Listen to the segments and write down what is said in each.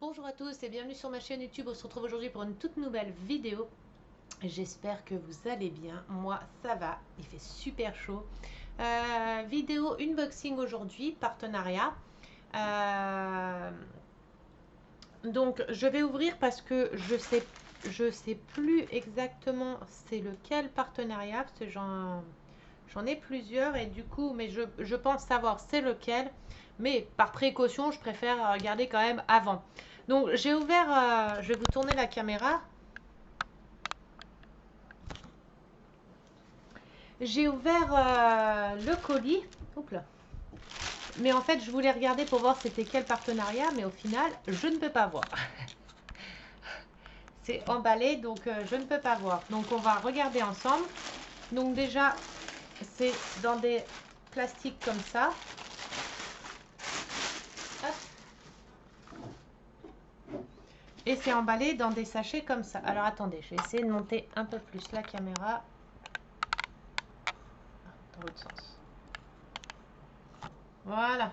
Bonjour à tous et bienvenue sur ma chaîne YouTube. On se retrouve aujourd'hui pour une toute nouvelle vidéo. J'espère que vous allez bien. Moi, ça va. Il fait super chaud. Vidéo unboxing aujourd'hui, partenariat. Donc, je vais ouvrir parce que je sais plus exactement c'est lequel partenariat parce que j'en ai plusieurs et du coup, mais je pense savoir c'est lequel. Mais par précaution, je préfère regarder quand même avant. Donc j'ai ouvert, je vais vous tourner la caméra. J'ai ouvert le colis. Oups là. Mais en fait, je voulais regarder pour voir c'était quel partenariat, mais au final, je ne peux pas voir. C'est emballé, donc je ne peux pas voir. Donc on va regarder ensemble. Donc déjà, c'est dans des plastiques comme ça. Hop. Et c'est emballé dans des sachets comme ça. Alors attendez, je vais essayer de monter un peu plus la caméra. Dans l'autre sens. Voilà.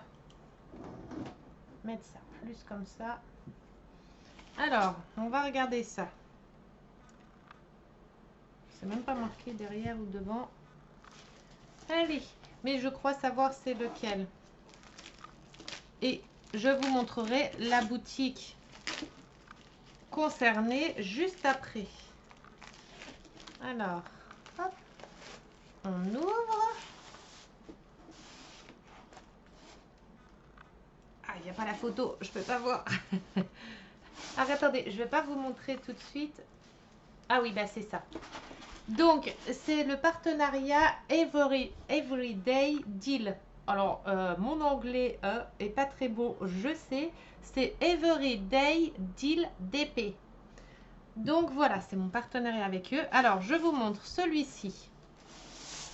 Mettre ça plus comme ça. Alors, on va regarder ça. C'est même pas marqué derrière ou devant. Allez, mais je crois savoir c'est lequel. Et je vous montrerai la boutique concernée juste après. Alors, hop, on ouvre. Ah, il n'y a pas la photo, je peux pas voir. Ah, attendez, je vais pas vous montrer tout de suite. Ah oui, bah c'est ça. Donc, c'est le partenariat Everyday Deal. Alors, mon anglais est pas très bon, je sais. C'est Everyday Deal DP. Donc, voilà, c'est mon partenariat avec eux. Alors, je vous montre celui-ci.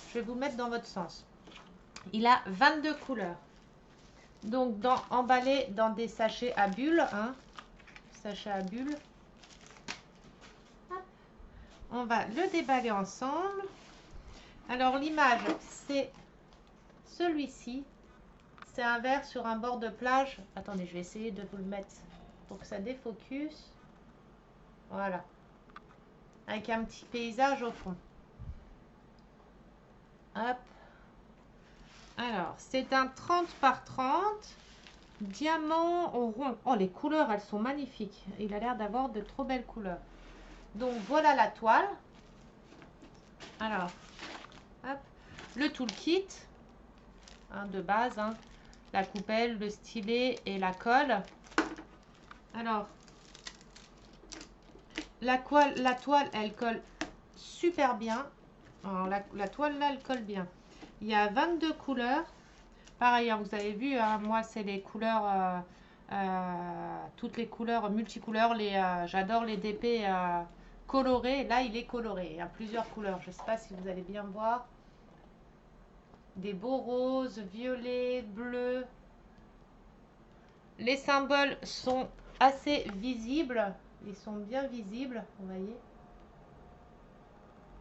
Je vais vous mettre dans votre sens. Il a 22 couleurs. Donc, emballé dans des sachets à bulles. Hein, sachets à bulles. On va le déballer ensemble. Alors, l'image, c'est celui-ci. C'est un verre sur un bord de plage. Attendez, je vais essayer de vous le mettre pour que ça défocus. Voilà. Avec un petit paysage au fond. Hop. Alors, c'est un 30 par 30. Diamant au rond. Oh, les couleurs, elles sont magnifiques. Il a l'air d'avoir de trop belles couleurs. Donc, voilà la toile. Alors, hop. Le toolkit. Hein, de base. Hein. La coupelle, le stylet et la colle. Alors, la toile, elle colle super bien. Alors, la toile là, elle colle bien. Il y a 22 couleurs. Pareil, hein, vous avez vu, hein, moi, c'est les couleurs, toutes les couleurs multicouleurs. J'adore les DP colorés. Là, il est coloré. Il y a plusieurs couleurs. Je ne sais pas si vous allez bien voir. Des beaux roses, violets, bleus. Les symboles sont assez visibles. Ils sont bien visibles, vous voyez.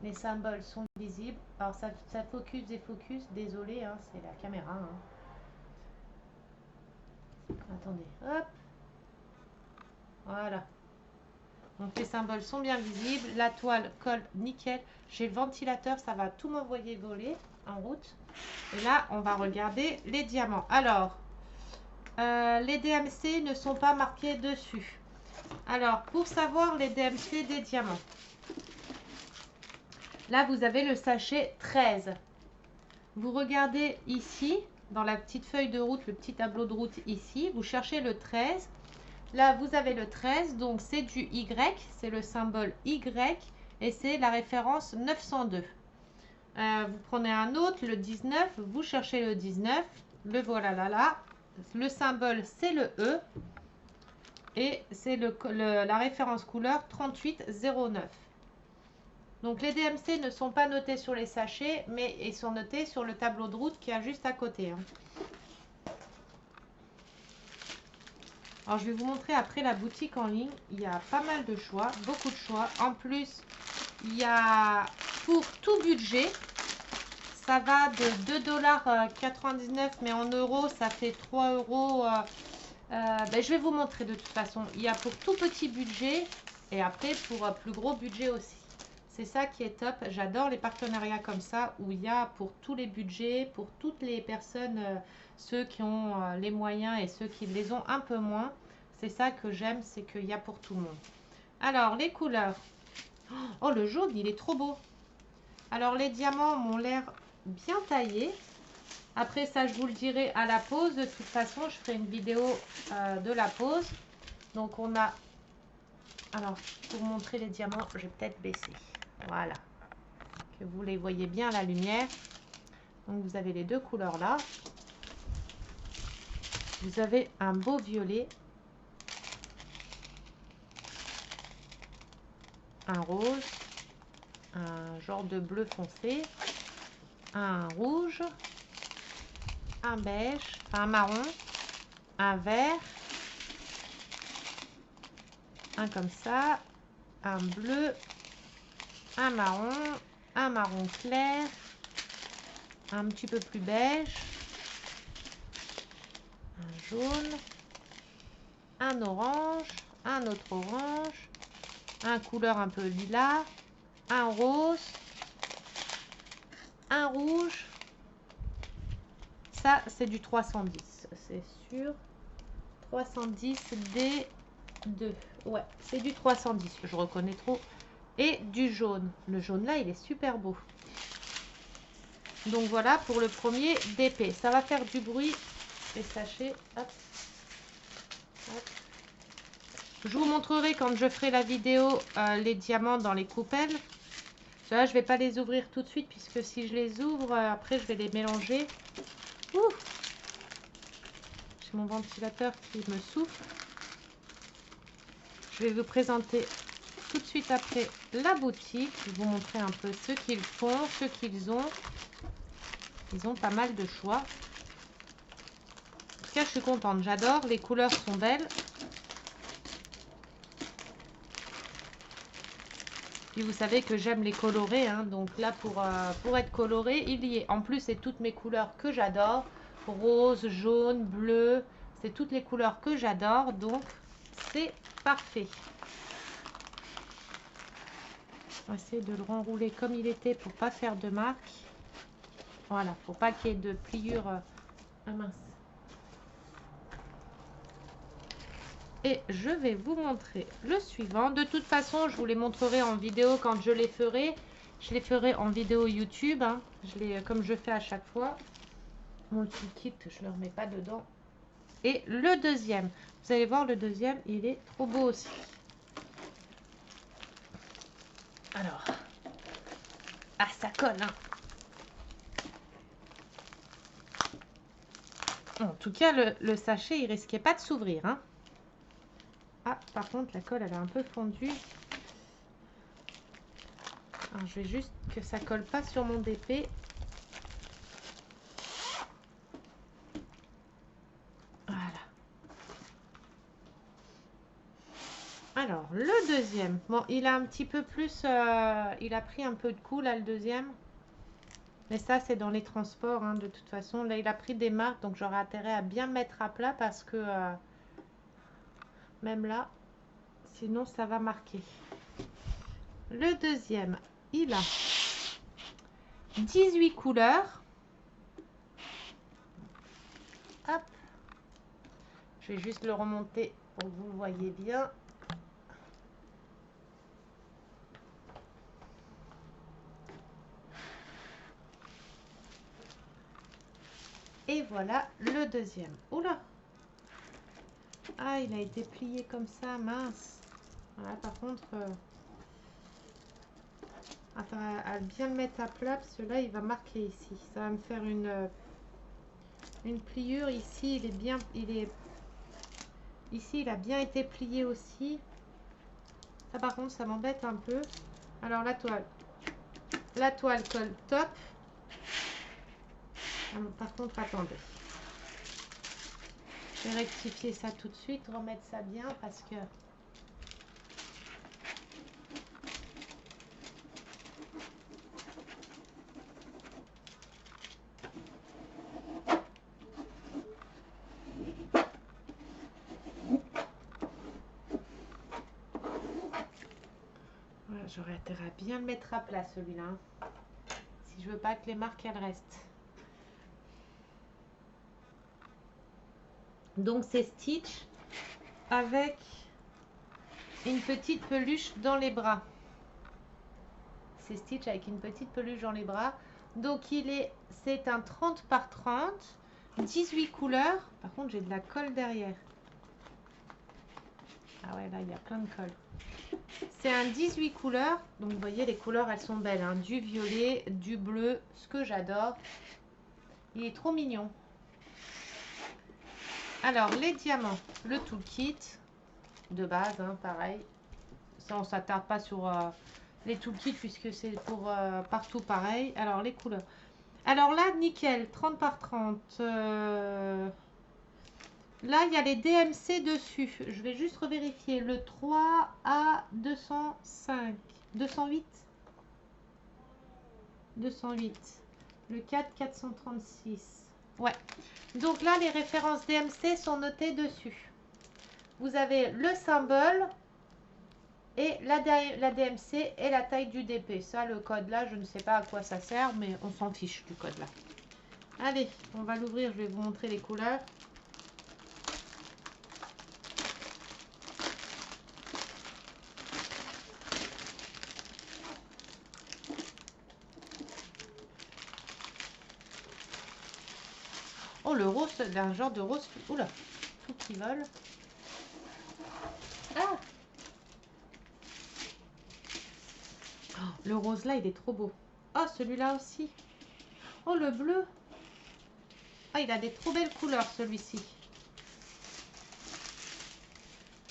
Les symboles sont visibles. Alors ça focus, défocus. Désolé, hein, c'est la caméra. Hein. Attendez, hop. Voilà. Donc les symboles sont bien visibles. La toile colle nickel. J'ai le ventilateur, ça va tout m'envoyer voler en route. Et là, on va regarder les diamants. Alors, les DMC ne sont pas marqués dessus. Alors, pour savoir les DMC des diamants. Là, vous avez le sachet 13. Vous regardez ici, dans la petite feuille de route, le petit tableau de route ici. Vous cherchez le 13. Là, vous avez le 13, donc c'est du Y. C'est le symbole Y et c'est la référence 902. Vous prenez un autre, le 19. Vous cherchez le 19. Le voilà là. Le symbole, c'est le E. Et c'est la référence couleur 3809. Donc les DMC ne sont pas notés sur les sachets, mais ils sont notés sur le tableau de route qui est juste à côté. Hein. Alors je vais vous montrer après la boutique en ligne. Il y a pas mal de choix, beaucoup de choix. En plus, il y a pour tout budget, ça va de 2,99 $, mais en euros, ça fait 3 €. Ben, je vais vous montrer de toute façon. Il y a pour tout petit budget et après pour plus gros budget aussi. C'est ça qui est top. J'adore les partenariats comme ça où il y a pour tous les budgets, pour toutes les personnes, ceux qui ont les moyens et ceux qui les ont un peu moins. C'est ça que j'aime, c'est qu'il y a pour tout le monde. Alors, les couleurs. Oh, le jaune, il est trop beau. Alors, les diamants m'ont l'air bien taillés. Après ça, je vous le dirai à la pause. De toute façon, je ferai une vidéo de la pause. Donc, on a... Alors, pour montrer les diamants, je vais peut-être baisser. Voilà. Que vous les voyez bien à la lumière. Donc, vous avez les deux couleurs là. Vous avez un beau violet. Un rose. Un genre de bleu foncé. Un rouge. Un beige. Enfin, un marron. Un vert. Un comme ça. Un bleu. Un marron clair, un petit peu plus beige, un jaune, un orange, un autre orange, un couleur un peu lilas, un rose, un rouge. Ça, c'est du 310, c'est sûr. 310 D2. Ouais, c'est du 310, je reconnais trop. Et du jaune. Le jaune là, il est super beau. Donc voilà pour le premier DP. Ça va faire du bruit, les sachets. Hop. Hop. Je vous montrerai quand je ferai la vidéo les diamants dans les coupelles. Là, je ne vais pas les ouvrir tout de suite puisque si je les ouvre, après je vais les mélanger. J'ai mon ventilateur qui me souffle. Je vais vous présenter tout de suite après la boutique. Je vais vous montrer un peu ce qu'ils font, ce qu'ils ont. Ils ont pas mal de choix. En tout cas, je suis contente. J'adore. Les couleurs sont belles. Puis vous savez que j'aime les colorés. Hein, donc là, pour être coloré, il y est. En plus, c'est toutes mes couleurs que j'adore. Rose, jaune, bleu. C'est toutes les couleurs que j'adore. Donc, c'est parfait. On va essayer de le renrouler comme il était pour pas faire de marque. Voilà, pour pas qu'il y ait de pliure. Ah mince. Et je vais vous montrer le suivant. De toute façon, je vous les montrerai en vidéo quand je les ferai. Je les ferai en vidéo YouTube, hein. Comme je fais à chaque fois. Mon petit kit, je ne le remets pas dedans. Et le deuxième. Vous allez voir, le deuxième, il est trop beau aussi. Alors. Ah, ça colle, hein. En tout cas, le sachet, il risquait pas de s'ouvrir, hein. Ah, par contre, la colle, elle a un peu fondu. Alors, je vais juste que ça colle pas sur mon DP. Voilà. Alors, le deuxième. Bon, il a un petit peu plus... il a pris un peu de coup, là, le deuxième. Mais ça, c'est dans les transports, hein, de toute façon. Là, il a pris des marques, donc j'aurais intérêt à bien mettre à plat parce que... même là, sinon, ça va marquer. Le deuxième, il a 18 couleurs. Hop. Je vais juste le remonter pour que vous le voyez bien. Et voilà le deuxième. Oula! Ah, il a été plié comme ça, mince. Voilà, par contre, à bien le mettre à plat, parce que là, il va marquer ici. Ça va me faire une pliure. Ici, il est bien, ici, il a bien été plié aussi. Ça, par contre, ça m'embête un peu. Alors, la toile colle top. Alors, par contre, attendez. Je vais rectifier ça tout de suite, remettre ça bien parce que... J'aurais intérêt à bien le mettre à plat celui-là. Hein. Si je veux pas que les marques elles restent. Donc c'est Stitch avec une petite peluche dans les bras. C'est Stitch avec une petite peluche dans les bras. Donc c'est un 30 par 30, 18 couleurs. Par contre j'ai de la colle derrière. Ah ouais, là il y a plein de colle. C'est un 18 couleurs. Donc vous voyez les couleurs elles sont belles. Hein. Du violet, du bleu, ce que j'adore. Il est trop mignon. Alors les diamants, le toolkit de base, hein, pareil. Ça on s'attarde pas sur les toolkits puisque c'est pour partout pareil. Alors les couleurs. Alors là nickel, 30 par 30. Là il y a les DMC dessus. Je vais juste revérifier. Le 3 à 205. 208. 208. Le 4 436. Ouais. Donc là les références DMC sont notées dessus. Vous avez le symbole et la DMC et la taille du DP. Ça, le code là, je ne sais pas à quoi ça sert, mais on s'en fiche du code là. Allez, on va l'ouvrir, je vais vous montrer les couleurs. Oh, le rose, c'est un genre de rose. Oula, tout qui vole. Ah! Oh, le rose là, il est trop beau. Oh, celui-là aussi. Oh, le bleu. Ah, il a des trop belles couleurs, celui-ci.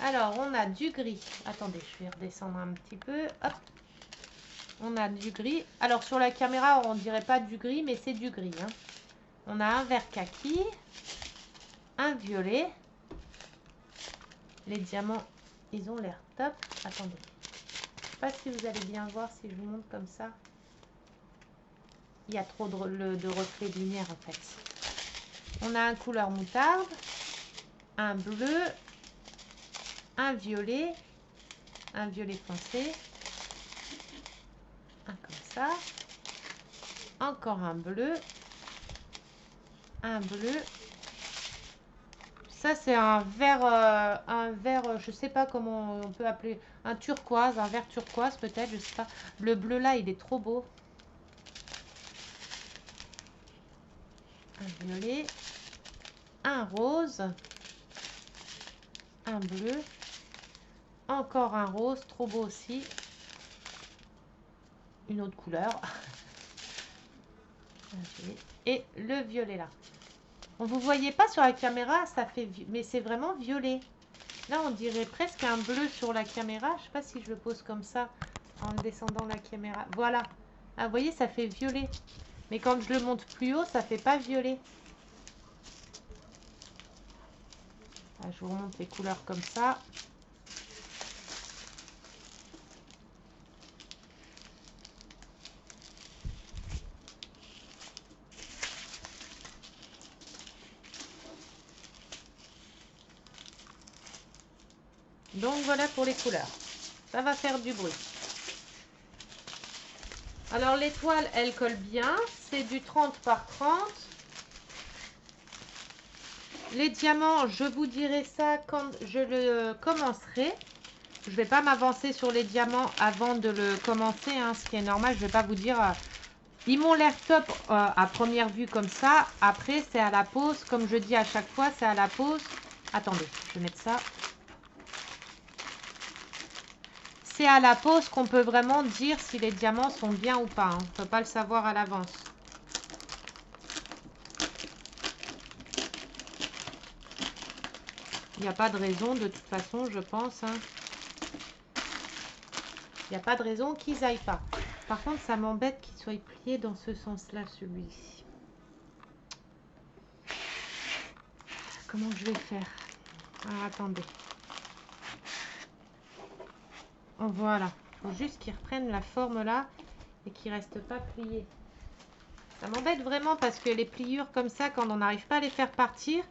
Alors, on a du gris. Attendez, je vais redescendre un petit peu. Hop. On a du gris. Alors, sur la caméra, on dirait pas du gris, mais c'est du gris. Hein. On a un vert kaki. Un violet. Les diamants, ils ont l'air top. Attendez. Je sais pas si vous allez bien voir si je vous montre comme ça. Il y a trop de reflets de lumière en fait. On a un couleur moutarde. Un bleu. Un violet foncé, un comme ça, encore un bleu, ça c'est un vert, je sais pas comment on peut appeler, un turquoise, un vert turquoise peut-être, je sais pas. Le bleu là il est trop beau, un violet, un rose, un bleu, encore un rose, trop beau aussi, une autre couleur, et le violet là. Vous voyez pas sur la caméra, ça fait, mais c'est vraiment violet. Là, on dirait presque un bleu sur la caméra. Je sais pas si je le pose comme ça en descendant la caméra. Voilà. Ah, vous voyez, ça fait violet. Mais quand je le monte plus haut, ça fait pas violet. Là, je vous remonte les couleurs comme ça. Donc voilà pour les couleurs. Ça va faire du bruit. Alors l'étoile, elle colle bien. C'est du 30 par 30. Les diamants, je vous dirai ça quand je le commencerai. Je ne vais pas m'avancer sur les diamants avant de le commencer. Hein, ce qui est normal, je ne vais pas vous dire... ils m'ont l'air top à première vue comme ça. Après, c'est à la pose. Comme je dis à chaque fois, c'est à la pose. Attendez, je vais mettre ça. C'est à la pose qu'on peut vraiment dire si les diamants sont bien ou pas. Hein. On ne peut pas le savoir à l'avance. Il n'y a pas de raison, de toute façon, je pense. Hein. Il n'y a pas de raison qu'ils aillent pas. Par contre, ça m'embête qu'il soit plié dans ce sens-là, celui-ci. Comment je vais faire? Alors, attendez. Voilà. Il faut juste qu'ils reprennent la forme là et qu'ils ne restent pas pliés. Ça m'embête vraiment parce que les pliures comme ça, quand on n'arrive pas à les faire partir,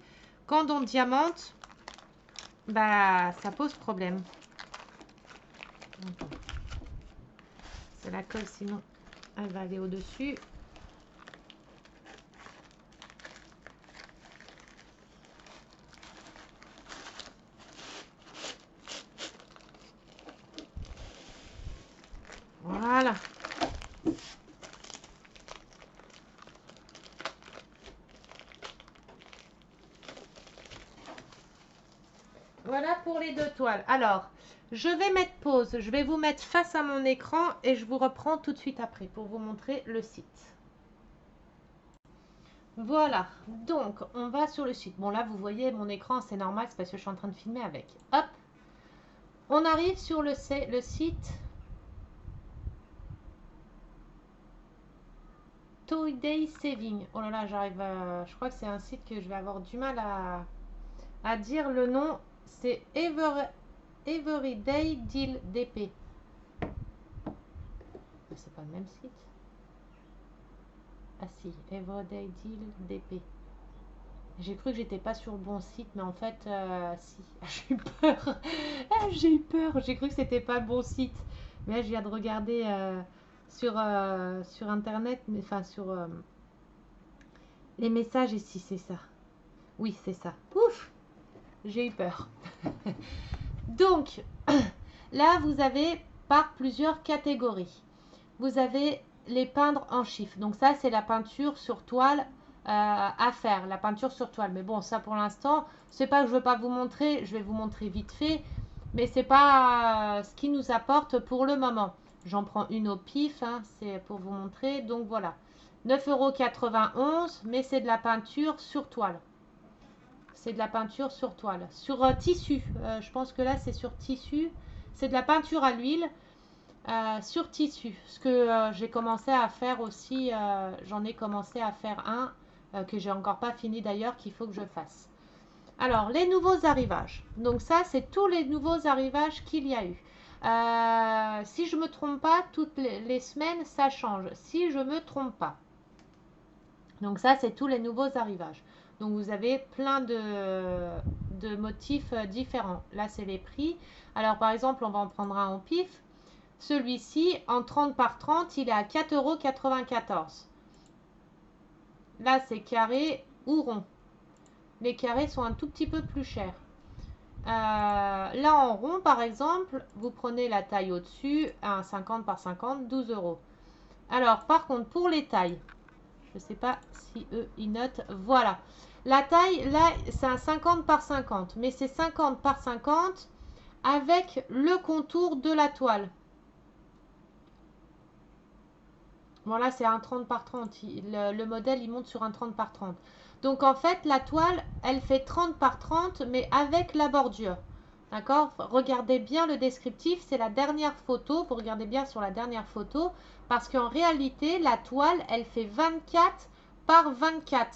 quand on diamante, bah ça pose problème. de la colle, sinon elle va aller au-dessus. Voilà. Voilà pour les deux toiles. Alors, je vais mettre pause. Je vais vous mettre face à mon écran et je vous reprends tout de suite après pour vous montrer le site. Voilà, donc on va sur le site. Bon là, vous voyez mon écran, c'est normal, c'est parce que je suis en train de filmer avec. Hop, on arrive sur le site Toy Day Saving. Oh là là, j'arrive à... Je crois que c'est un site que je vais avoir du mal à dire le nom. C'est Everyday Deal DP. C'est pas le même site. Ah si, Everyday Deal DP. J'ai cru que j'étais pas sur le bon site, mais en fait, si. J'ai eu peur. J'ai eu peur. J'ai cru que c'était pas le bon site. Mais là, je viens de regarder sur Internet, mais enfin sur les messages ici, c'est ça. Oui, c'est ça. Ouf, j'ai eu peur. Donc, là, vous avez par plusieurs catégories. Vous avez les peindre en chiffres. Donc ça, c'est la peinture sur toile à faire, la peinture sur toile. Mais bon, ça pour l'instant, c'est pas que je veux pas vous montrer, je vais vous montrer vite fait, mais c'est pas ce qui nous apporte pour le moment. J'en prends une au pif, hein, c'est pour vous montrer. Donc voilà, 9,91 €, mais c'est de la peinture sur toile. C'est de la peinture sur toile. Sur tissu, je pense que là c'est sur tissu. C'est de la peinture à l'huile. Sur tissu, ce que j'ai commencé à faire aussi, j'en ai commencé à faire un que j'ai encore pas fini d'ailleurs, qu'il faut que je fasse. Alors, les nouveaux arrivages. Donc ça, c'est tous les nouveaux arrivages qu'il y a eu. Si je me trompe pas, toutes les semaines, ça change. Si je me trompe pas. Donc ça, c'est tous les nouveaux arrivages. Donc vous avez plein de motifs différents. Là, c'est les prix. Alors par exemple, on va en prendre un au pif. Celui-ci, en 30 par 30, il est à 4,94 €. Là, c'est carré ou rond. Les carrés sont un tout petit peu plus chers. Là, en rond, par exemple, vous prenez la taille au-dessus, un 50 par 50, 12 €. Alors, par contre, pour les tailles, je ne sais pas si eux, ils notent. Voilà. La taille, là, c'est un 50 par 50, mais c'est 50 par 50 avec le contour de la toile. Bon, là, c'est un 30 par 30. Le modèle, il monte sur un 30 par 30. Donc, en fait, la toile, elle fait 30 par 30, mais avec la bordure. D'accord? Regardez bien le descriptif. C'est la dernière photo. Vous regardez bien sur la dernière photo. Parce qu'en réalité, la toile, elle fait 24 par 24.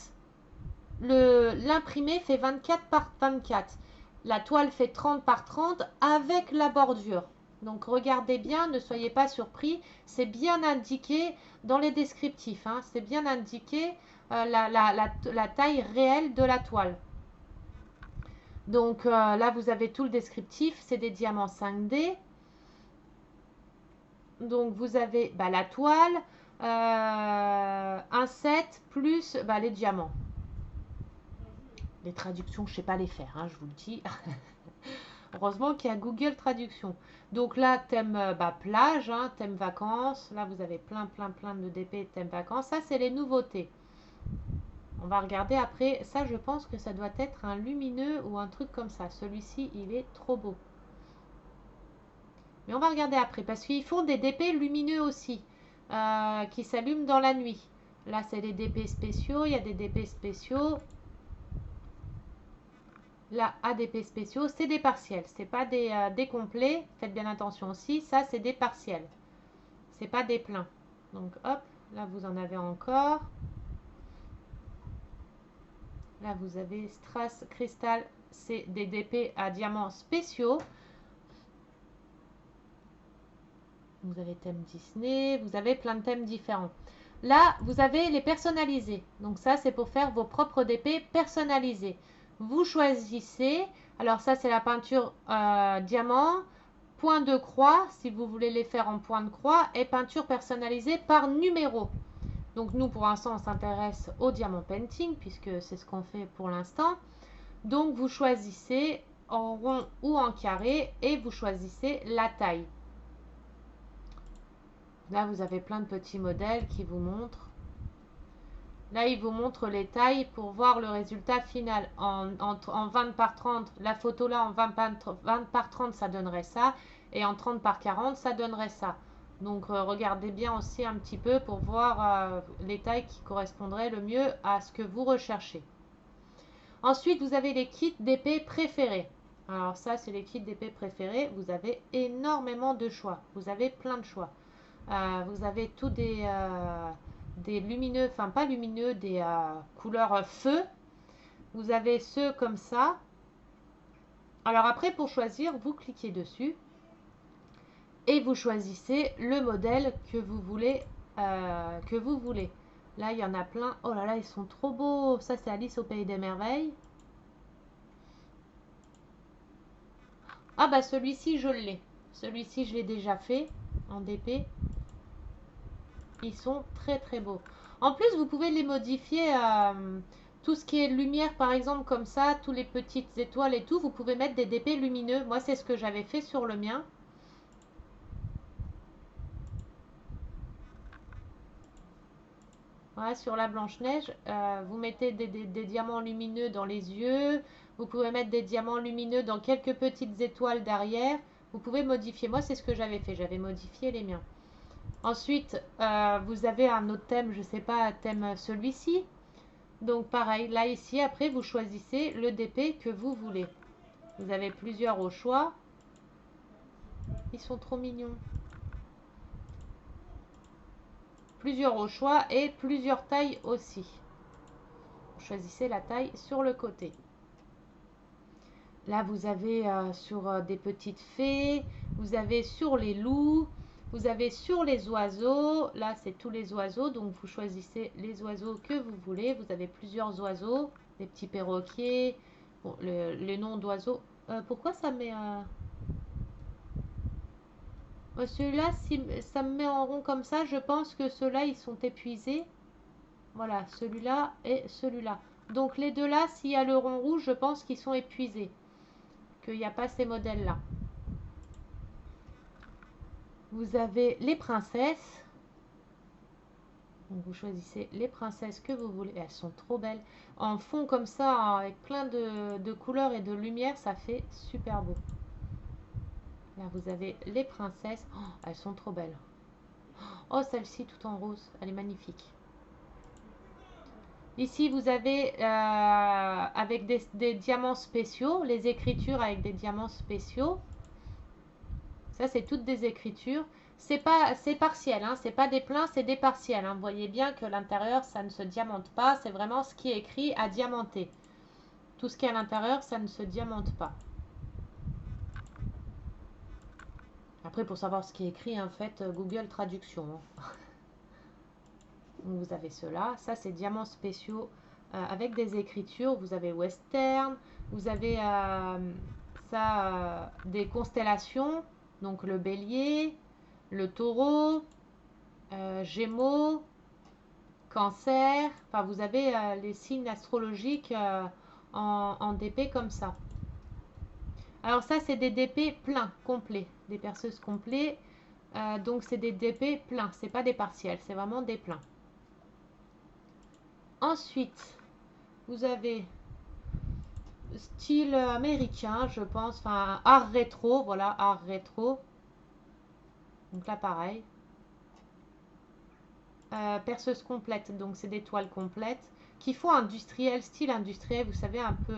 L'imprimé fait 24 par 24. La toile fait 30 par 30 avec la bordure. Donc regardez bien, ne soyez pas surpris. C'est bien indiqué dans les descriptifs. Hein, c'est bien indiqué la taille réelle de la toile. Donc là, vous avez tout le descriptif. C'est des diamants 5D. Donc vous avez la toile, un set plus les diamants. Les traductions, je ne sais pas les faire, hein, je vous le dis. Heureusement qu'il y a Google Traduction. Donc là, thème plage, hein, thème vacances. Là, vous avez plein de DP thème vacances. Ça, c'est les nouveautés. On va regarder après. Ça, je pense que ça doit être un lumineux ou un truc comme ça. Celui-ci, il est trop beau. Mais on va regarder après parce qu'ils font des DP lumineux aussi qui s'allument dans la nuit. Là, c'est les DP spéciaux. Il y a des DP spéciaux. Là, ADP spéciaux, c'est des partiels. C'est pas des complets. Faites bien attention aussi. Ça, c'est des partiels. C'est pas des pleins. Donc, hop. Là, vous en avez encore. Là, vous avez Strass Cristal. C'est des DP à diamants spéciaux. Vous avez thème Disney. Vous avez plein de thèmes différents. Là, vous avez les personnalisés. Donc, ça, c'est pour faire vos propres DP personnalisés. Vous choisissez. Alors, ça, c'est la peinture diamant. point de croix, si vous voulez les faire en point de croix, et peinture personnalisée par numéro. Donc nous, pour l'instant, on s'intéresse au diamant painting, puisque c'est ce qu'on fait pour l'instant. Donc vous choisissez en rond ou en carré, et vous choisissez la taille. Là, vous avez plein de petits modèles qui vous montrent. Là, il vous montre les tailles pour voir le résultat final. En 20 par 30, la photo là, en 20 par 30, ça donnerait ça. Et en 30 par 40, ça donnerait ça. Donc, regardez bien aussi un petit peu pour voir les tailles qui correspondraient le mieux à ce que vous recherchez. Ensuite, vous avez les kits d'épée préférés. Alors ça, c'est les kits d'épée préférés. Vous avez énormément de choix. Vous avez plein de choix. Vous avez tous des lumineux, enfin pas lumineux, des couleurs feu. Vous avez ceux comme ça. Alors après, pour choisir, vous cliquez dessus et vous choisissez le modèle que vous voulez. Là, il y en a plein. Oh là là, ils sont trop beaux. Ça, c'est Alice au Pays des Merveilles. Ah bah celui-ci, je l'ai. Celui-ci, je l'ai déjà fait en DP. Ils sont très très beaux. En plus, vous pouvez les modifier. Tout ce qui est lumière, par exemple, comme ça, tous les petites étoiles et tout, vous pouvez mettre des DP lumineux. Moi, c'est ce que j'avais fait sur le mien. Voilà, sur la Blanche-Neige, vous mettez des diamants lumineux dans les yeux. Vous pouvez mettre des diamants lumineux dans quelques petites étoiles derrière. Vous pouvez modifier. Moi, c'est ce que j'avais fait. J'avais modifié les miens. Ensuite, vous avez un autre thème, je ne sais pas, thème celui-ci. Donc pareil, là ici, après, vous choisissez le DP que vous voulez. Vous avez plusieurs au choix. Ils sont trop mignons. Plusieurs au choix et plusieurs tailles aussi. Vous choisissez la taille sur le côté. Là, vous avez sur des petites fées. Vous avez sur les loups. Vous avez sur les oiseaux. Là, c'est tous les oiseaux. Donc, vous choisissez les oiseaux que vous voulez. Vous avez plusieurs oiseaux. Des petits perroquets. Bon, les noms d'oiseaux. Pourquoi ça met... celui-là, si ça me met en rond comme ça, je pense que ceux-là, ils sont épuisés. Voilà, celui-là et celui-là. Donc, les deux là, s'il y a le rond rouge, je pense qu'ils sont épuisés. Qu'il n'y a pas ces modèles-là. Vous avez les princesses. Donc vous choisissez les princesses que vous voulez. Elles sont trop belles. En fond comme ça, avec plein de couleurs et de lumière, ça fait super beau. Là, vous avez les princesses. Oh, elles sont trop belles. Oh, celle-ci tout en rose. Elle est magnifique. Ici, vous avez avec des diamants spéciaux. Les écritures avec des diamants spéciaux. Ça, c'est toutes des écritures. C'est partiel, hein, c'est pas des pleins, c'est des partiels. Hein. Vous voyez bien que l'intérieur, ça ne se diamante pas. C'est vraiment ce qui est écrit à diamanter. Tout ce qui est à l'intérieur, ça ne se diamante pas. Après, pour savoir ce qui est écrit, en fait, Google Traduction. Hein. Donc, vous avez cela. Ça, c'est diamants spéciaux avec des écritures. Vous avez western. Vous avez des constellations. Donc, le bélier, le taureau, gémeaux, cancer. Enfin, vous avez les signes astrologiques en DP comme ça. Alors ça, c'est des DP pleins, complets. Des perceuses complets. Donc, c'est des DP pleins. C'est pas des partiels, c'est vraiment des pleins. Ensuite, vous avez style américain, je pense. Enfin, art rétro. Voilà, art rétro. Donc là, pareil. Perceuse complète, donc c'est des toiles complètes qui font industriel, style industriel, vous savez, un peu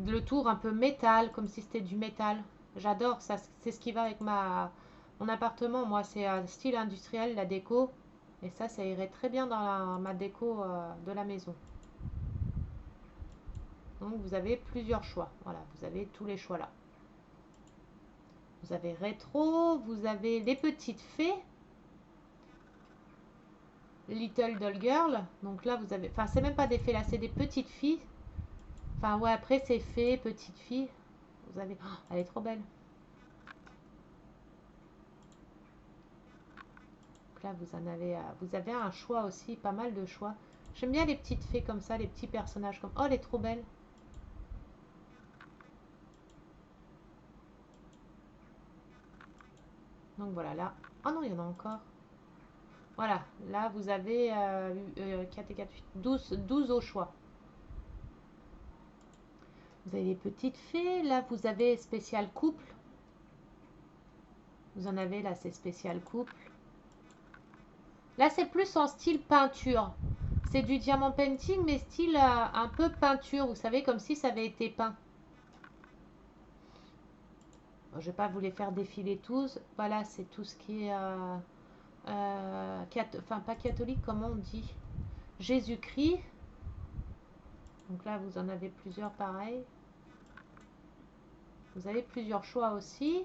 le tour un peu métal, comme si c'était du métal. J'adore ça, c'est ce qui va avec mon appartement. Moi, c'est style industriel, la déco, et ça irait très bien dans ma déco de la maison. Donc vous avez plusieurs choix, voilà, vous avez tous les choix là. Vous avez rétro, vous avez les petites fées. Little Doll Girl. Donc là, vous avez... Enfin, c'est même pas des fées, là, c'est des petites filles. Enfin, ouais, après, c'est fées, petites filles. Vous avez... Oh, elle est trop belle. Donc là, vous avez un choix aussi, pas mal de choix. J'aime bien les petites fées comme ça, les petits personnages comme... Oh, elle est trop belle. Donc voilà, là. Oh non, il y en a encore. Voilà, là, vous avez 4 et 4, 8, 12 au choix. Vous avez les petites fées. Là, vous avez spécial couple. Vous en avez, là, c'est spécial couple. Là, c'est plus en style peinture. C'est du diamant painting, mais style un peu peinture. Vous savez, comme si ça avait été peint. Bon, je ne vais pas vous les faire défiler tous. Voilà, c'est tout ce qui est... enfin, pas catholique, comment on dit? Jésus-Christ. Donc là, vous en avez plusieurs pareils. Vous avez plusieurs choix aussi.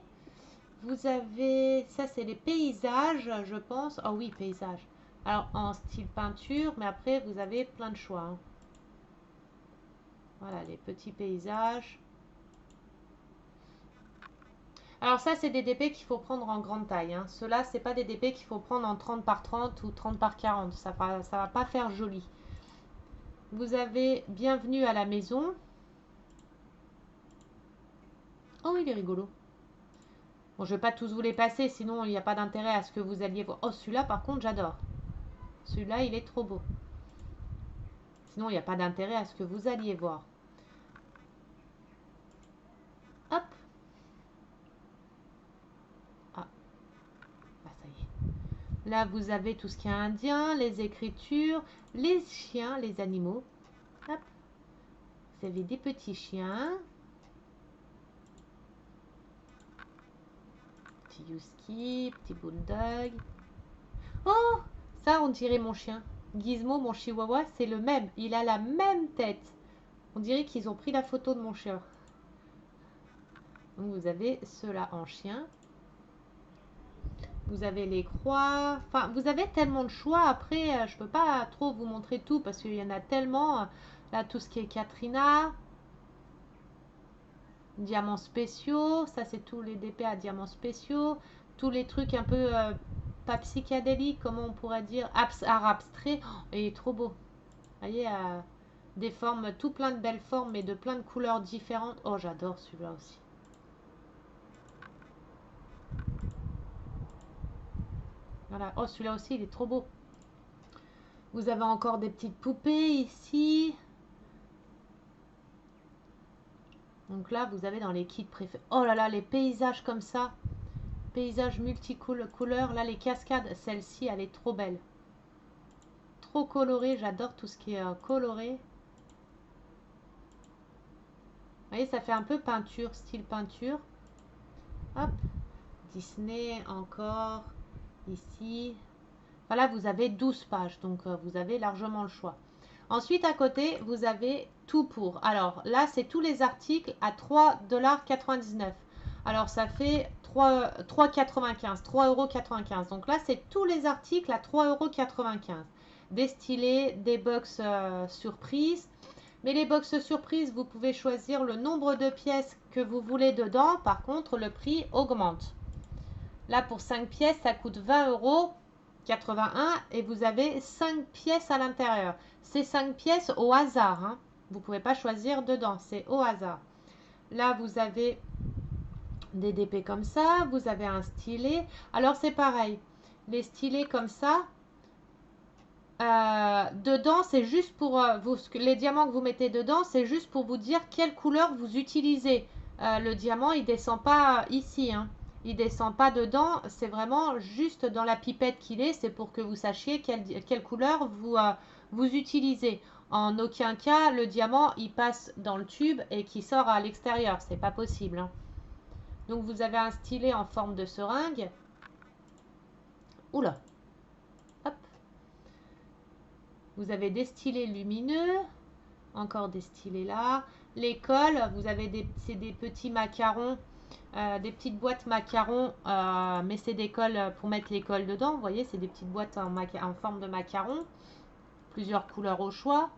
Vous avez... Ça, c'est les paysages, je pense. Oh oui, paysages. Alors, en style peinture, mais après, vous avez plein de choix. Hein. Voilà, les petits paysages. Alors ça, c'est des DP qu'il faut prendre en grande taille. Hein. Ceux-là, c'est pas des DP qu'il faut prendre en 30 par 30 ou 30 par 40. Ça va pas faire joli. Vous avez bienvenue à la maison. Oh, il est rigolo. Bon, je vais pas tous vous les passer, sinon il n'y a pas d'intérêt à ce que vous alliez voir. Oh, celui-là, par contre, j'adore. Celui-là, il est trop beau. Sinon, il n'y a pas d'intérêt à ce que vous alliez voir. Hop. Ah, bah ça y est. Là, vous avez tout ce qui est indien, les écritures, les chiens, les animaux. Hop. Vous avez des petits chiens. Petit husky, petit bulldog. Oh, ça, on dirait mon chien. Gizmo, mon chihuahua, c'est le même. Il a la même tête. On dirait qu'ils ont pris la photo de mon chien. Donc, vous avez ceux-là en chien. Vous avez les croix. Enfin, vous avez tellement de choix. Après, je peux pas trop vous montrer tout parce qu'il y en a tellement. Là, tout ce qui est Katrina. Diamants spéciaux. Ça, c'est tous les DP à diamants spéciaux. Tous les trucs un peu pas psychédéliques, comment on pourrait dire. Art abstrait. Oh, il est trop beau. Vous voyez, des formes, tout plein de belles formes, mais de plein de couleurs différentes. Oh, j'adore celui-là aussi. Voilà. Oh, celui-là aussi, il est trop beau. Vous avez encore des petites poupées ici. Donc là, vous avez dans les kits préférés. Oh là là, les paysages comme ça. Paysages multicouleurs. Là, les cascades, celle-ci, elle est trop belle. Trop colorée. J'adore tout ce qui est coloré. Vous voyez, ça fait un peu peinture, style peinture. Hop. Disney encore. Ici. Voilà, vous avez 12 pages. Donc, vous avez largement le choix. Ensuite, à côté, vous avez tout pour. Alors, là, c'est tous les articles à 3,99 $. Alors, ça fait 3,95 €, 3,95 €. Donc là, c'est tous les articles à 3,95 €. Des stylés, des box surprises. Mais les box surprises, vous pouvez choisir le nombre de pièces que vous voulez dedans. Par contre, le prix augmente. Là, pour 5 pièces, ça coûte 20,81 € et vous avez 5 pièces à l'intérieur. C'est 5 pièces au hasard. Hein. Vous ne pouvez pas choisir dedans, c'est au hasard. Là, vous avez des DP comme ça, vous avez un stylet. Alors, c'est pareil. Les stylets comme ça, dedans, c'est juste pour les diamants que vous mettez dedans, c'est juste pour vous dire quelle couleur vous utilisez. Le diamant, il descend pas ici. Hein. Il descend pas dedans. C'est vraiment juste dans la pipette qu'il est. C'est pour que vous sachiez quelle couleur vous utilisez. En aucun cas, le diamant, il passe dans le tube et qui sort à l'extérieur. C'est pas possible. Hein. Donc, vous avez un stylet en forme de seringue. Oula. Hop. Vous avez des stylets lumineux. Encore des stylés là. Les cols, vous avez c'est des petits macarons, des petites boîtes macarons, mais c'est des cols pour mettre les cols dedans. Vous voyez, c'est des petites boîtes en forme de macaron. Plusieurs couleurs au choix.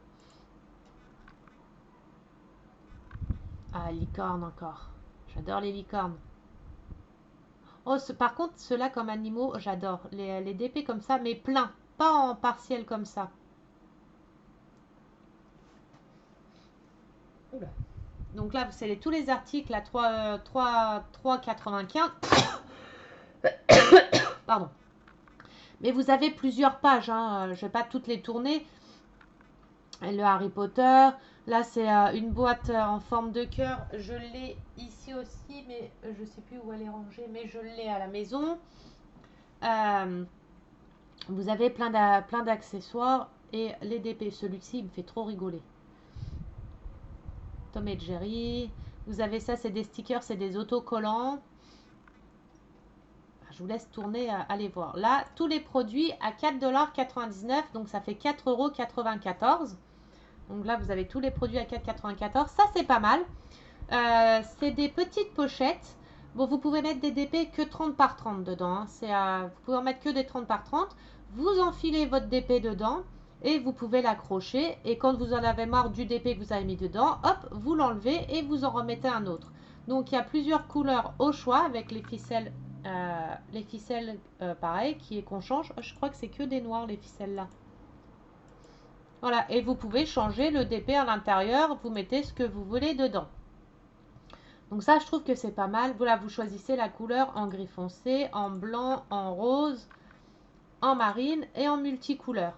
Ah, licorne encore. J'adore les licornes. Oh, par contre, ceux-là comme animaux, j'adore. Les DP comme ça, mais plein. Pas en partiel comme ça. Oula. Donc là, c'est tous les articles à 3,95. Pardon. Mais vous avez plusieurs pages. Hein. Je ne vais pas toutes les tourner. Le Harry Potter. Là, c'est une boîte en forme de cœur. Je l'ai ici aussi, mais je ne sais plus où elle est rangée. Mais je l'ai à la maison. Vous avez plein d'accessoires. Et les DP, celui-ci, il me fait trop rigoler. Tom et Jerry. Vous avez ça, c'est des stickers, c'est des autocollants. Je vous laisse tourner, allez voir. Là, tous les produits à 4,99 $, donc ça fait 4,94 €. Donc là, vous avez tous les produits à 4,94 €. Ça, c'est pas mal. C'est des petites pochettes. Bon, vous pouvez mettre des DP que 30 par 30 dedans. Hein. Vous pouvez en mettre que des 30 par 30. Vous enfilez votre DP dedans et vous pouvez l'accrocher. Et quand vous en avez marre du DP que vous avez mis dedans, hop, vous l'enlevez et vous en remettez un autre. Donc, il y a plusieurs couleurs au choix avec les ficelles. Pareil, qu'on change. Je crois que c'est que des noirs, les ficelles là. Voilà, et vous pouvez changer le DP à l'intérieur. Vous mettez ce que vous voulez dedans. Donc ça, je trouve que c'est pas mal. Voilà, vous choisissez la couleur en gris foncé, en blanc, en rose, en marine et en multicouleur.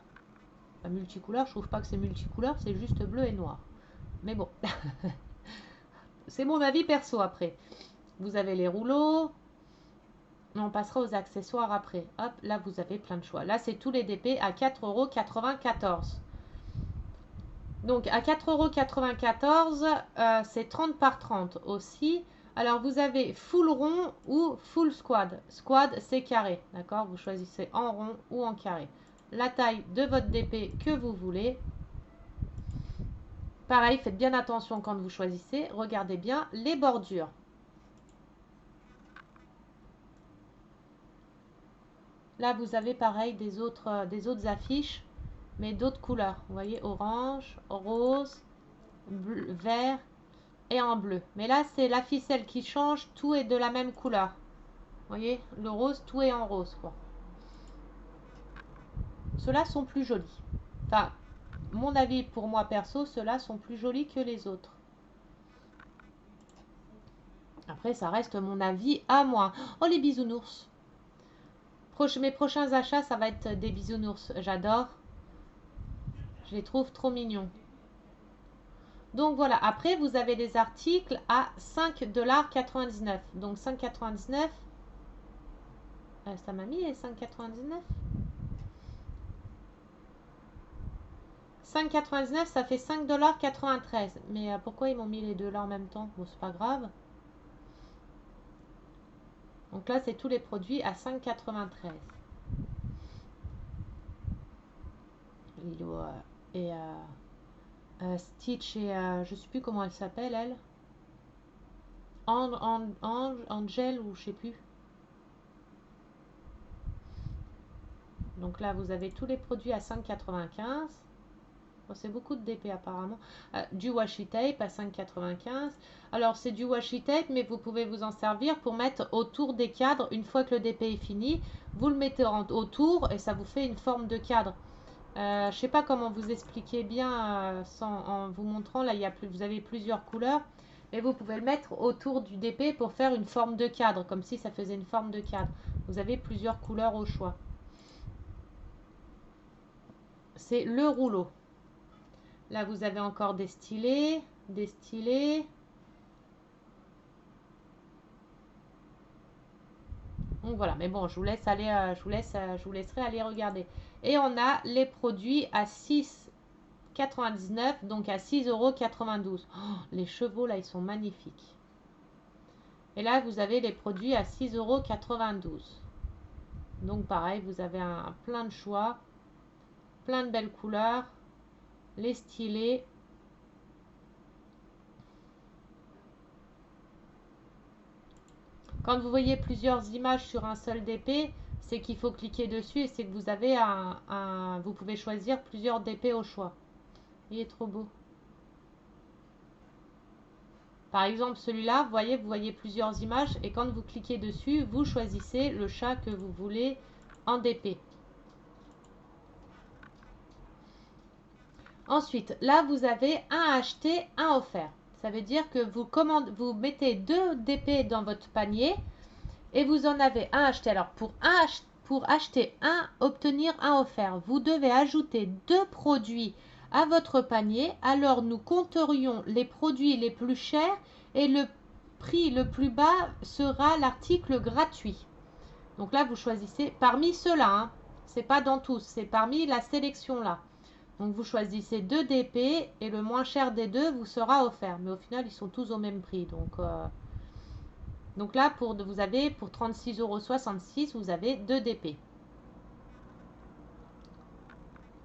Enfin, multicouleur, je trouve pas que c'est multicouleur, c'est juste bleu et noir. Mais bon, c'est mon avis perso après. Vous avez les rouleaux. On passera aux accessoires après. Hop, là, vous avez plein de choix. Là, c'est tous les DP à 4,94 €. Donc, à 4,94 €, c'est 30 par 30 aussi. Alors, vous avez full rond ou full squad. Squad, c'est carré. D'accord? Vous choisissez en rond ou en carré. La taille de votre DP que vous voulez. Pareil, faites bien attention quand vous choisissez. Regardez bien les bordures. Là, vous avez pareil des autres affiches, mais d'autres couleurs. Vous voyez, orange, rose, bleu, vert et en bleu. Mais là, c'est la ficelle qui change. Tout est de la même couleur. Vous voyez, le rose, tout est en rose, quoi. Ceux-là sont plus jolis. Enfin, mon avis pour moi perso, ceux-là sont plus jolis que les autres. Après, ça reste mon avis à moi. Oh, les bisounours. Mes prochains achats, ça va être des bisounours. J'adore. Je les trouve trop mignons. Donc voilà, après vous avez des articles à 5,99 $. Donc 5,99 $. Ça m'a mis les 5,99 $. 5,99 $, ça fait 5,93 $. Mais pourquoi ils m'ont mis les deux là en même temps? Bon, c'est pas grave. Donc là, c'est tous les produits à 5,93 $. Et Stitch et je sais plus comment elle s'appelle, elle. Angel ou je sais plus. Donc là, vous avez tous les produits à 5,95 $. Bon, c'est beaucoup de DP apparemment. Du washi tape à 5,95 $. Alors c'est du washi tape, mais vous pouvez vous en servir pour mettre autour des cadres. Une fois que le DP est fini, vous le mettez autour et ça vous fait une forme de cadre. Je ne sais pas comment vous expliquer bien en vous montrant. Là, vous avez plusieurs couleurs. Et vous pouvez le mettre autour du DP pour faire une forme de cadre, comme si ça faisait une forme de cadre. Vous avez plusieurs couleurs au choix. C'est le rouleau. Là, vous avez encore des stylés, des stylés. Donc voilà, mais bon, je vous laisserai aller regarder. Et on a les produits à 6,99 €, donc à 6,92 €. Oh, les chevaux, là, ils sont magnifiques. Et là, vous avez les produits à 6,92 €. Donc pareil, vous avez plein de choix, plein de belles couleurs, les stylés. Quand vous voyez plusieurs images sur un seul DP, c'est qu'il faut cliquer dessus et c'est que vous avez vous pouvez choisir plusieurs DP au choix. Il est trop beau. Par exemple, celui-là, vous voyez plusieurs images et quand vous cliquez dessus, vous choisissez le chat que vous voulez en DP. Ensuite, là, vous avez un acheté, un offert. Ça veut dire que vous mettez 2 DP dans votre panier et vous en avez un acheté. Alors, pour acheter un, obtenir un offert, vous devez ajouter 2 produits à votre panier. Alors, nous compterions les produits les plus chers et le prix le plus bas sera l'article gratuit. Donc là, vous choisissez parmi ceux-là. Hein. Ce n'est pas dans tous, c'est parmi la sélection là. Donc vous choisissez 2 DP et le moins cher des deux vous sera offert. Mais au final, ils sont tous au même prix. Donc là, vous avez pour 36,66 €, vous avez 2 DP.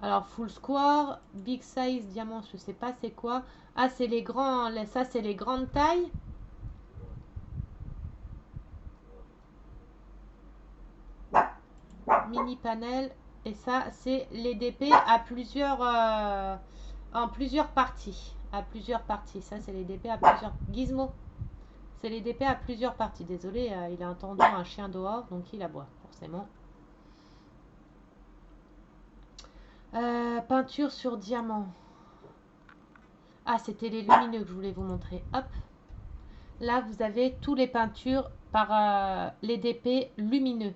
Alors full score, big size, diamant, je sais pas c'est quoi. Ah, c'est les grands, ça c'est les grandes tailles. Mini panel. Et ça, c'est les DP à en plusieurs parties. À plusieurs parties. Ça, c'est les DP à plusieurs. Gizmo. C'est les DP à plusieurs parties. Désolé, il a entendu un chien dehors, donc il aboie, forcément. Peinture sur diamant. Ah, c'était les lumineux que je voulais vous montrer. Hop. Là, vous avez tous les peintures par les DP lumineux.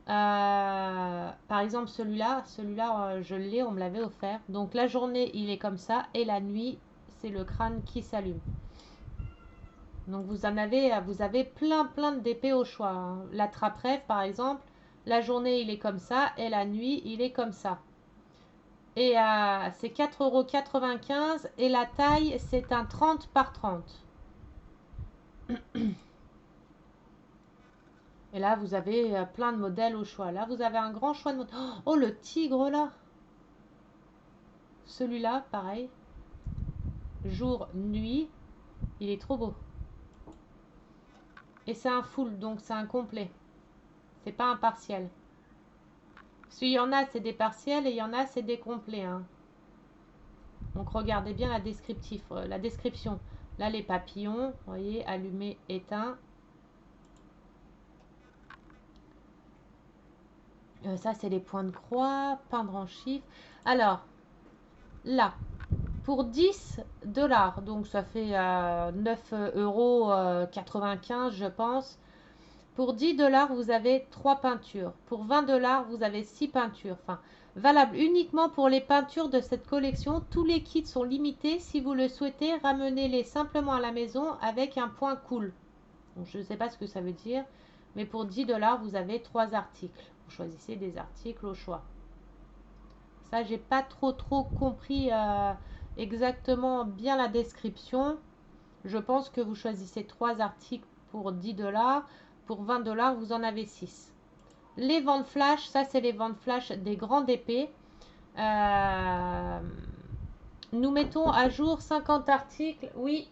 Par exemple, celui-là, je l'ai, on me l'avait offert. Donc la journée, il est comme ça, et la nuit, c'est le crâne qui s'allume. Donc vous avez plein de DP au choix. Hein. La trappe-rêve, par exemple, la journée, il est comme ça, et la nuit, il est comme ça. Et c'est 4,95 € et la taille, c'est un 30 par 30. Et là, vous avez plein de modèles au choix. Là, vous avez un grand choix de modèles. Oh, le tigre là. Celui-là, pareil. Jour, nuit. Il est trop beau. Et c'est un full, donc c'est un complet. C'est pas un partiel. Parce qu'il y en a, c'est des partiels et il y en a, c'est des complets. Hein. Donc regardez bien la description. Là, les papillons, vous voyez, allumé, éteint. Ça, c'est les points de croix, peindre en chiffres. Alors, là, pour 10 $, donc ça fait 9,95 €, je pense. Pour 10 $, vous avez 3 peintures. Pour 20 $, vous avez 6 peintures. Enfin, valable uniquement pour les peintures de cette collection. Tous les kits sont limités. Si vous le souhaitez, ramenez-les simplement à la maison avec un point cool. Donc, je ne sais pas ce que ça veut dire. Mais pour 10 $, vous avez 3 articles. Vous choisissez des articles au choix. Ça, j'ai pas trop compris exactement bien la description. Je pense que vous choisissez 3 articles pour 10 $. Pour 20 $, vous en avez 6. Les ventes flash, ça c'est les ventes flash des grandes épées. Nous mettons à jour 50 articles. Oui.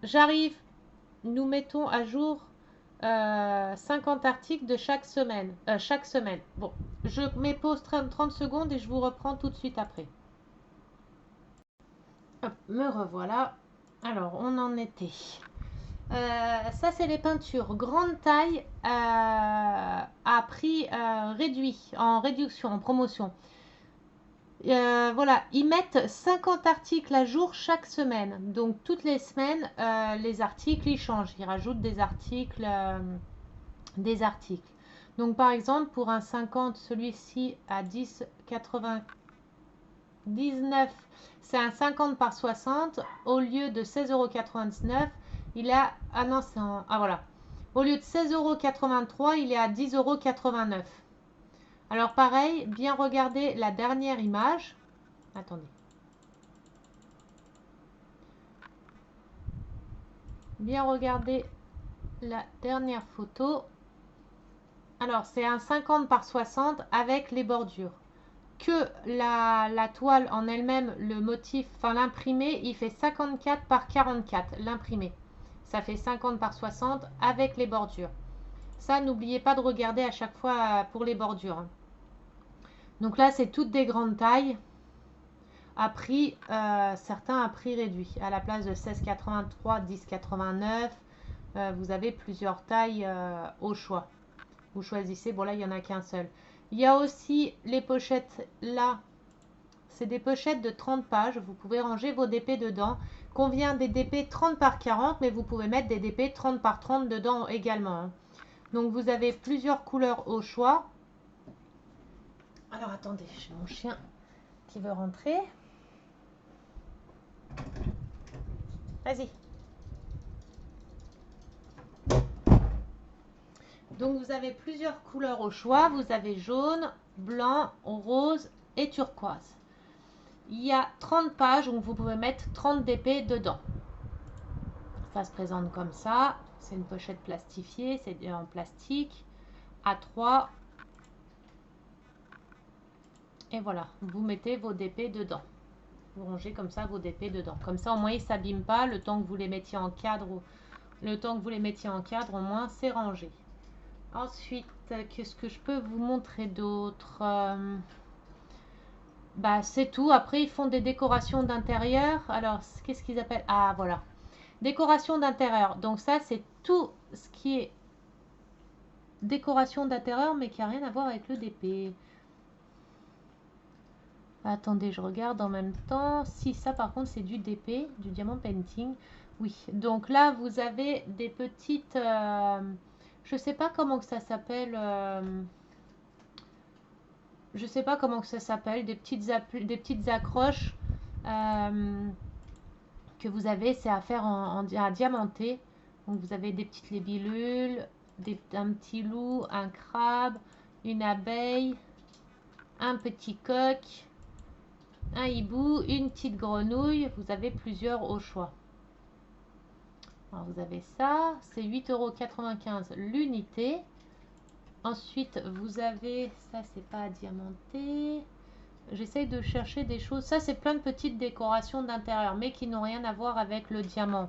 J'arrive. Nous mettons à jour 50 articles de chaque semaine. Bon, je mets pause 30 secondes et je vous reprends tout de suite après. Hop, me revoilà. Alors, on en était. Ça, c'est les peintures grande taille à prix réduit, en réduction, en promotion. Voilà, ils mettent 50 articles à jour chaque semaine. Donc, toutes les semaines, les articles, ils changent. Ils rajoutent des articles. Donc, par exemple, pour un 50, celui-ci à 10,99, c'est un 50 par 60. Au lieu de 16,99 €, il a... Ah non, c'est un... Ah voilà. Au lieu de 16,83 €, il est à 10,89 €. Alors pareil, bien regarder la dernière image. Attendez. Bien regarder la dernière photo. Alors c'est un 50 par 60 avec les bordures. Que la toile en elle-même, le motif, enfin l'imprimé, il fait 54 par 44. L'imprimé. Ça fait 50 par 60 avec les bordures. Ça, n'oubliez pas de regarder à chaque fois pour les bordures. Donc là, c'est toutes des grandes tailles. certains à prix réduit. À la place de 16,83, 10,89, vous avez plusieurs tailles au choix. Vous choisissez, bon là il n'y en a qu'un seul. Il y a aussi les pochettes là, c'est des pochettes de 30 pages, vous pouvez ranger vos DP dedans. Convient des DP 30 par 40, mais vous pouvez mettre des DP 30 par 30 dedans également, hein. Donc vous avez plusieurs couleurs au choix. Alors attendez, j'ai mon chien qui veut rentrer. Vas-y. Donc vous avez plusieurs couleurs au choix. Vous avez jaune, blanc, rose et turquoise. Il y a 30 pages, donc vous pouvez mettre 30 DP dedans. Ça se présente comme ça. C'est une pochette plastifiée, c'est en plastique. A3. Et voilà, vous mettez vos DP dedans. Vous rangez comme ça vos DP dedans. Comme ça, au moins, ils ne s'abîment pas. Le temps que vous les mettiez en cadre, au moins, c'est rangé. Ensuite, qu'est-ce que je peux vous montrer d'autre? Bah, c'est tout. Après, ils font des décorations d'intérieur. Alors, qu'est-ce qu'ils appellent? Ah, voilà. Décoration d'intérieur. Donc ça, c'est tout ce qui est décoration d'intérieur, mais qui n'a rien à voir avec le DP. Attendez, je regarde en même temps. Si, ça par contre, c'est du DP, du diamant painting. Oui, donc là, vous avez des petites... je sais pas comment que ça s'appelle. Je sais pas comment que ça s'appelle. Des petites accroches que vous avez. C'est à faire à diamanter. Donc vous avez des petites libellules, un petit loup, un crabe, une abeille, un petit coq, un hibou, une petite grenouille. Vous avez plusieurs au choix. Alors vous avez ça, c'est 8,95 € l'unité. Ensuite, vous avez, ça c'est pas à diamanter. J'essaye de chercher des choses. Ça c'est plein de petites décorations d'intérieur, mais qui n'ont rien à voir avec le diamant.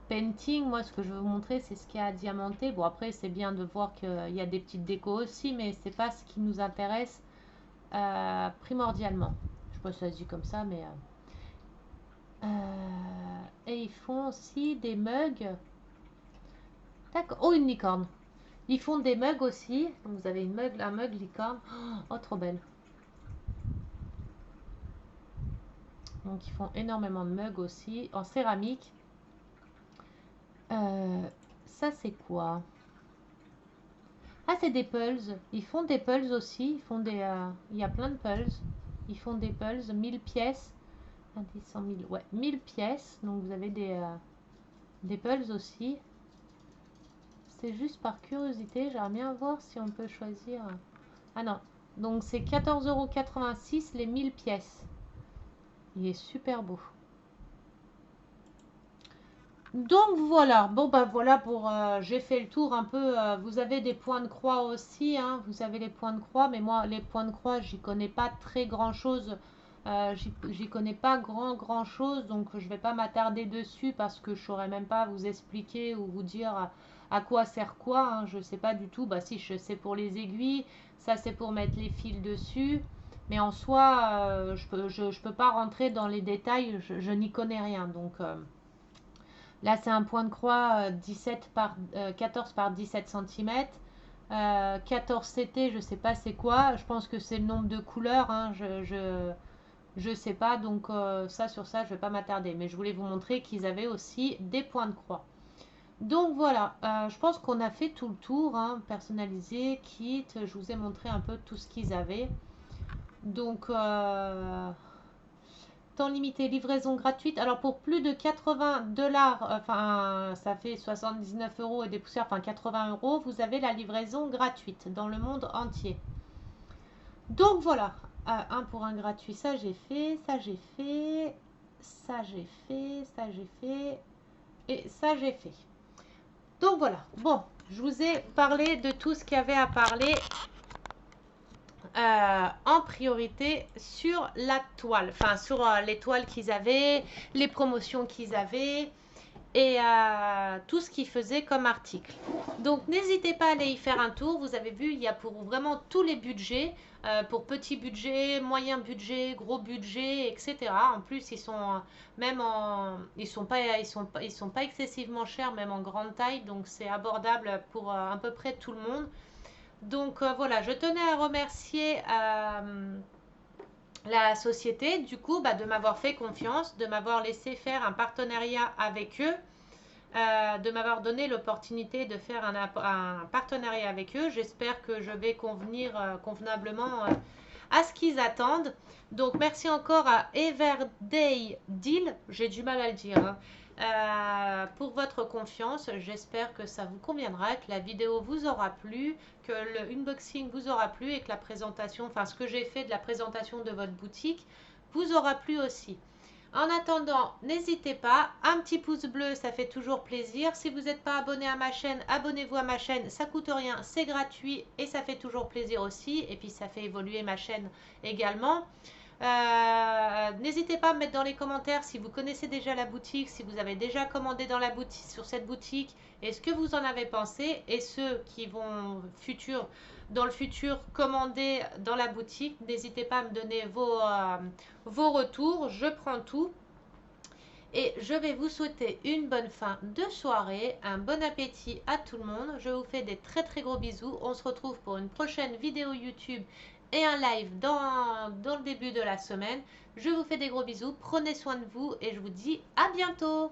Painting, moi ce que je veux vous montrer, c'est ce qu'il y a à diamanter. Bon après c'est bien de voir qu'il y a des petites décos aussi, mais c'est pas ce qui nous intéresse primordialement. Je sais pas si ça se dit comme ça, mais... et ils font aussi des mugs. D'accord. Oh, une licorne. Ils font des mugs aussi. Donc vous avez un mug licorne. Oh, trop belle. Donc ils font énormément de mugs aussi en céramique. Ça c'est quoi? Ah, c'est des pulls. Ils font des pulls aussi. Ils font des, il y a plein de pulls. Ils font des pulls, 1000 pièces. 100 000, ouais, 1000 pièces. Donc vous avez des pulls aussi. C'est juste par curiosité. J'aimerais bien voir si on peut choisir. Ah non. Donc c'est 14,86 € les 1000 pièces. Il est super beau. Donc voilà, bon bah voilà pour j'ai fait le tour un peu. Vous avez des points de croix aussi, hein, vous avez les points de croix, mais moi les points de croix j'y connais pas très grand chose. J'y connais pas grand chose, donc je vais pas m'attarder dessus parce que je saurais même pas vous expliquer ou vous dire à quoi sert quoi, hein, je sais pas du tout. Bah si, je sais pour les aiguilles, ça c'est pour mettre les fils dessus, mais en soi je peux pas rentrer dans les détails, je n'y connais rien, donc là, c'est un point de croix 14 par 17 cm. 14 CT, je ne sais pas c'est quoi. Je pense que c'est le nombre de couleurs, hein. Je sais pas. Donc ça, sur ça, je ne vais pas m'attarder. Mais je voulais vous montrer qu'ils avaient aussi des points de croix. Donc voilà, je pense qu'on a fait tout le tour, hein, personnalisé, kit. Je vous ai montré un peu tout ce qu'ils avaient. Donc... temps limité, livraison gratuite. Alors pour plus de 80 $, enfin ça fait 79 € et des poussières, enfin 80 €, vous avez la livraison gratuite dans le monde entier. Donc voilà, un pour un gratuit, ça j'ai fait, ça j'ai fait, ça j'ai fait, ça j'ai fait et ça j'ai fait. Donc voilà, bon, je vous ai parlé de tout ce qu'il y avait à parler. En priorité sur la toile, enfin sur les toiles qu'ils avaient, les promotions qu'ils avaient. et tout ce qu'il faisait comme article. Donc n'hésitez pas à aller y faire un tour. Vous avez vu, il y a pour vraiment tous les budgets, pour petit budget, moyen budget, gros budget, etc. En plus, ils sont même en, ils sont pas excessivement chers, même en grande taille, donc c'est abordable pour à peu près tout le monde. Donc voilà, je tenais à remercier la société, du coup, de m'avoir fait confiance, de m'avoir laissé faire un partenariat avec eux, de m'avoir donné l'opportunité de faire un partenariat avec eux. J'espère que je vais convenir convenablement à ce qu'ils attendent. Donc, merci encore à Everday Deal, j'ai du mal à le dire, hein, pour votre confiance. J'espère que ça vous conviendra, que la vidéo vous aura plu, que le unboxing vous aura plu et que la présentation, enfin ce que j'ai fait de la présentation de votre boutique, vous aura plu aussi. En attendant, n'hésitez pas, un petit pouce bleu, ça fait toujours plaisir. Si vous n'êtes pas abonné à ma chaîne, abonnez-vous à ma chaîne, ça coûte rien, c'est gratuit et ça fait toujours plaisir aussi. Et puis ça fait évoluer ma chaîne également. N'hésitez pas à me mettre dans les commentaires si vous connaissez déjà la boutique, si vous avez déjà commandé dans la boutique, sur cette boutique, et ce que vous en avez pensé. Et ceux qui vont dans le futur commander dans la boutique, n'hésitez pas à me donner vos retours, je prends tout. Et je vais vous souhaiter une bonne fin de soirée, un bon appétit à tout le monde. Je vous fais des très très gros bisous. On se retrouve pour une prochaine vidéo YouTube et un live dans le début de la semaine. Je vous fais des gros bisous, prenez soin de vous et je vous dis à bientôt.